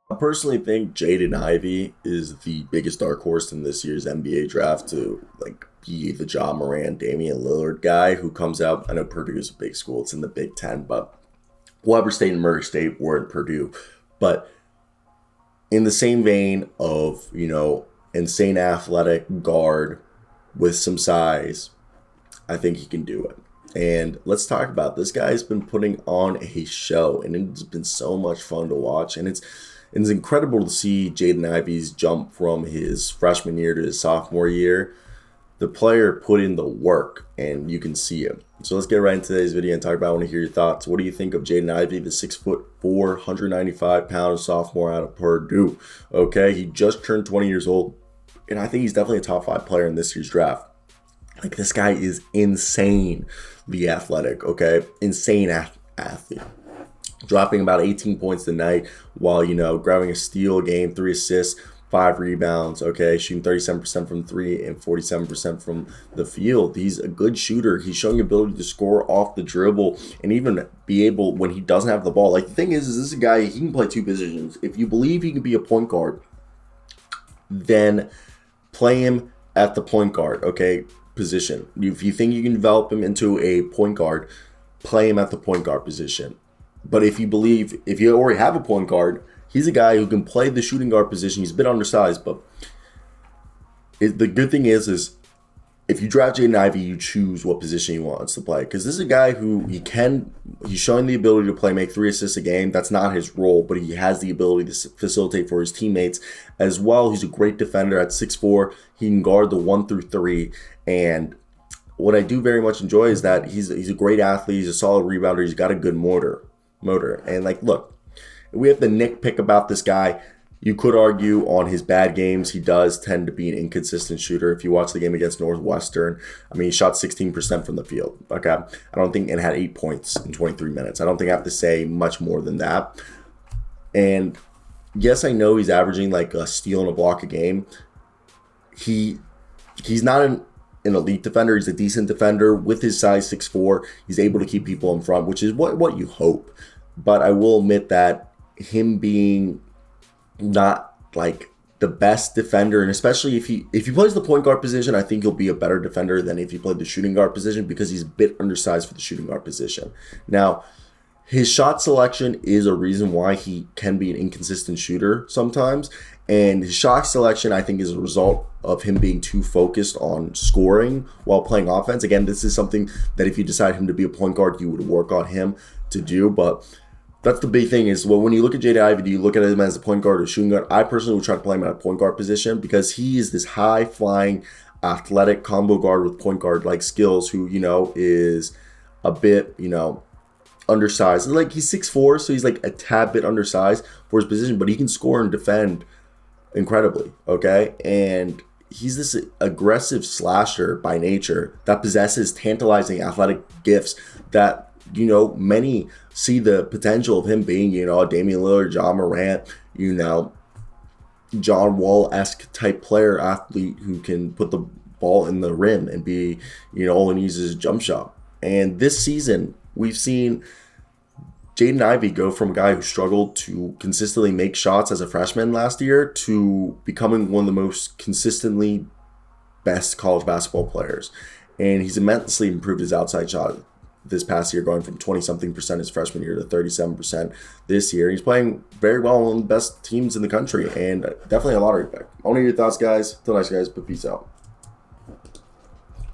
I personally think Jaden Ivey is the biggest dark horse in this year's NBA draft to be the Morant, Damian Lillard guy who comes out. I know Purdue is a big school; it's in the Big Ten, but Weber State and Murray State weren't Purdue. But in the same vein of insane athletic guard with some size, I think he can do it. And let's talk about this guy's been putting on a show, and it's been so much fun to watch. And it's incredible to see Jaden Ivey's jump from his freshman year to his sophomore year. The player put in the work, and you can see it. So let's get right into today's video and talk about. I want to hear your thoughts. What do you think of Jaden Ivey, the 6'4", 195-pound sophomore out of Purdue? Okay, he just turned 20 years old, and I think he's definitely a top 5 player in this year's draft. This guy is insanely athletic, okay? Insane athlete. Dropping about 18 points tonight while, grabbing a steal a game, 3 assists, 5 rebounds, okay? Shooting 37% from 3 and 47% from the field. He's a good shooter. He's showing ability to score off the dribble and even be able, when he doesn't have the ball. The thing is this is a guy, he can play 2 positions. If you believe he can be a point guard, then play him at the point guard, okay? Position. If you think you can develop him into a point guard, play him at the point guard position. But if you already have a point guard, he's a guy who can play the shooting guard position. He's a bit undersized, but the good thing is if you draft Jaden Ivey, you choose what position he wants to play. Because this is a guy who he's showing the ability to make 3 assists a game. That's not his role, but he has the ability to facilitate for his teammates as well. He's a great defender at 6'4". He can guard the 1 through 3. And what I do very much enjoy is that he's a great athlete. He's a solid rebounder. He's got a good motor. And look, we have to nitpick about this guy. You could argue on his bad games, he does tend to be an inconsistent shooter. If you watch the game against Northwestern, he shot 16% from the field. Okay, I don't think it had 8 points in 23 minutes. I don't think I have to say much more than that. And yes, I know he's averaging a steal and a block a game. He's not an elite defender. He's a decent defender. With his size 6'4", he's able to keep people in front, which is what you hope. But I will admit that him being not the best defender, and especially if he plays the point guard position, I think he'll be a better defender than if he played the shooting guard position because he's a bit undersized for the shooting guard position. Now, his shot selection is a reason why he can be an inconsistent shooter sometimes, and his shot selection, I think, is a result of him being too focused on scoring while playing offense. Again, this is something that if you decide him to be a point guard, you would work on him to do, but that's the big thing is, when you look at Jaden Ivey, do you look at him as a point guard or shooting guard? I personally would try to play him at a point guard position because he is this high-flying, athletic combo guard with point guard-like skills who, is a bit, undersized. He's 6'4", so he's a tad bit undersized for his position, but he can score and defend incredibly, okay? And he's this aggressive slasher by nature that possesses tantalizing athletic gifts that many see the potential of him being, a Damian Lillard, Morant, John Wall-esque type player, athlete who can put the ball in the rim and be, all he needs is a jump shot. And this season, we've seen Jaden Ivey go from a guy who struggled to consistently make shots as a freshman last year to becoming one of the most consistently best college basketball players. And he's immensely improved his outside shot this past year, going from 20-something% his freshman year to 37% this year. He's playing very well on one of the best teams in the country and definitely a lottery pick. I want to hear your thoughts, guys. Till next, guys, but peace out.